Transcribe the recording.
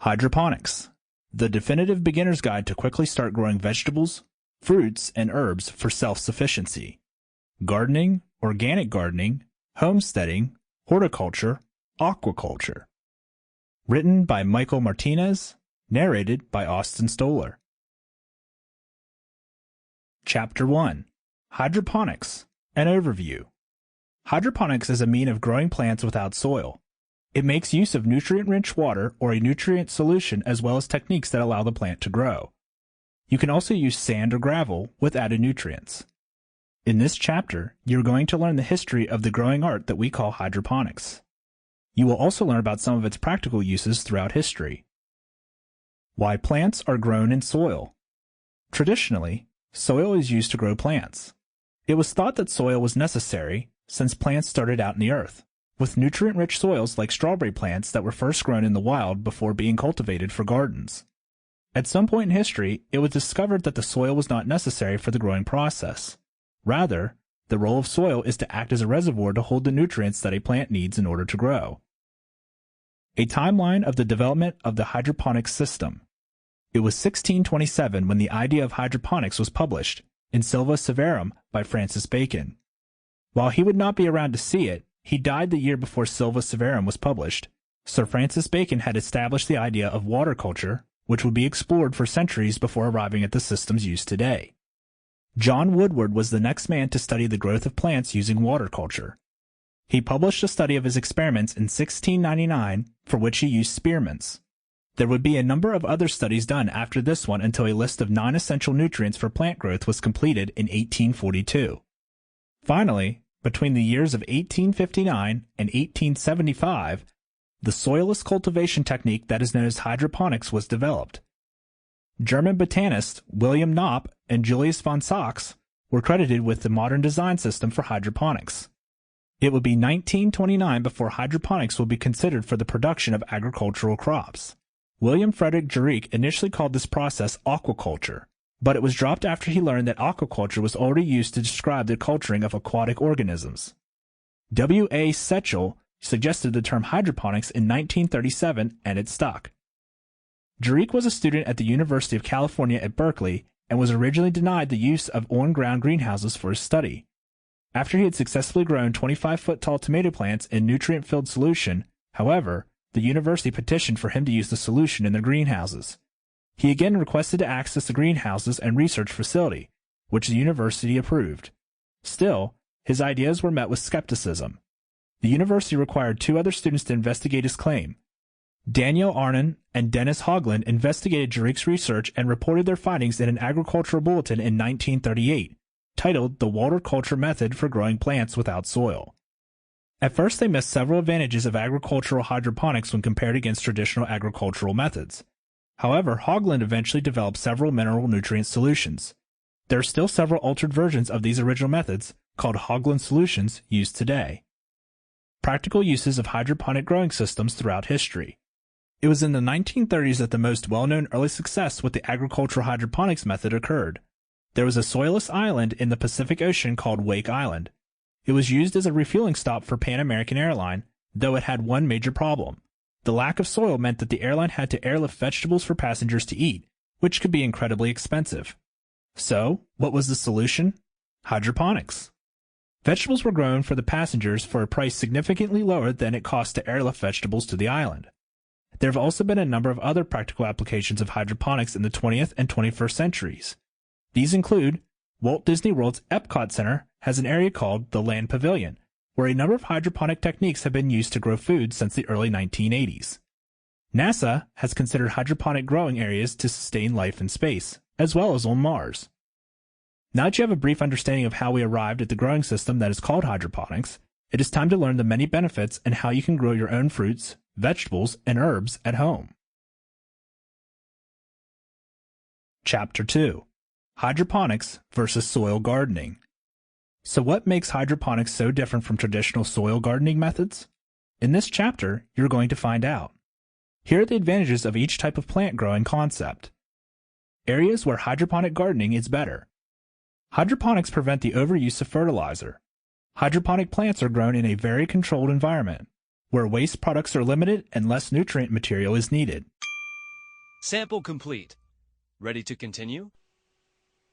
Hydroponics, the definitive beginner's guide to quickly start growing vegetables, fruits, and herbs for self-sufficiency. Gardening, organic gardening, homesteading, horticulture, aquaculture. Written by Michael Martinez, narrated by Austin Stoller. Chapter 1. Hydroponics, an overview. Hydroponics is a means of growing plants without soil. It makes use of nutrient-rich water or a nutrient solution as well as techniques that allow the plant to grow. You can also use sand or gravel with added nutrients. In this chapter, you're going to learn the history of the growing art that we call hydroponics. You will also learn about some of its practical uses throughout history. Why plants are grown in soil. Traditionally, soil is used to grow plants. It was thought that soil was necessary since plants started out in the earth, with nutrient-rich soils like strawberry plants that were first grown in the wild before being cultivated for gardens. At some point in history, it was discovered that the soil was not necessary for the growing process. Rather, the role of soil is to act as a reservoir to hold the nutrients that a plant needs in order to grow. A timeline of the development of the hydroponics system. It was 1627 when the idea of hydroponics was published in Silva Severum by Francis Bacon. While he would not be around to see it, he died the year before Silva Severum was published. Sir Francis Bacon had established the idea of water culture, which would be explored for centuries before arriving at the systems used today. John Woodward was the next man to study the growth of plants using water culture. He published a study of his experiments in 1699, for which he used spearmints. There would be a number of other studies done after this one until a list of non-essential nutrients for plant growth was completed in 1842. Finally, between the years of 1859 and 1875, the soilless cultivation technique that is known as hydroponics was developed. German botanists William Knopp and Julius von Sachs were credited with the modern design system for hydroponics. It would be 1929 before hydroponics would be considered for the production of agricultural crops. William Frederick Juriek initially called this process aquaculture, but it was dropped after he learned that aquaculture was already used to describe the culturing of aquatic organisms. W. A. Setchell suggested the term hydroponics in 1937, and it stuck. Juriek was a student at the University of California at Berkeley and was originally denied the use of on-ground greenhouses for his study. After he had successfully grown 25-foot-tall tomato plants in nutrient-filled solution, however, the university petitioned for him to use the solution in their greenhouses. He again requested to access the greenhouses and research facility, which the university approved. Still, his ideas were met with skepticism. The university required two other students to investigate his claim. Daniel Arnon and Dennis Hoagland investigated Juriek's research and reported their findings in an agricultural bulletin in 1938, titled The Water Culture Method for Growing Plants Without Soil. At first, they missed several advantages of agricultural hydroponics when compared against traditional agricultural methods. However, Hoagland eventually developed several mineral nutrient solutions. There are still several altered versions of these original methods, called Hoagland solutions, used today. Practical uses of hydroponic growing systems throughout history. It was in the 1930s that the most well-known early success with the agricultural hydroponics method occurred. There was a soilless island in the Pacific Ocean called Wake Island. It was used as a refueling stop for Pan American Airline, though it had one major problem. The lack of soil meant that the airline had to airlift vegetables for passengers to eat, which could be incredibly expensive. So, what was the solution? Hydroponics. Vegetables were grown for the passengers for a price significantly lower than it cost to airlift vegetables to the island. There have also been a number of other practical applications of hydroponics in the 20th and 21st centuries. These include Walt Disney World's Epcot Center has an area called the Land Pavilion, where a number of hydroponic techniques have been used to grow food since the early 1980s. NASA has considered hydroponic growing areas to sustain life in space, as well as on Mars. Now that you have a brief understanding of how we arrived at the growing system that is called hydroponics, it is time to learn the many benefits and how you can grow your own fruits, vegetables, and herbs at home. Chapter 2. Hydroponics versus soil gardening. So what makes hydroponics so different from traditional soil gardening methods? In this chapter, you're going to find out. Here are the advantages of each type of plant growing concept. Areas where hydroponic gardening is better. Hydroponics prevent the overuse of fertilizer. Hydroponic plants are grown in a very controlled environment, where waste products are limited and less nutrient material is needed. Sample complete. Ready to continue?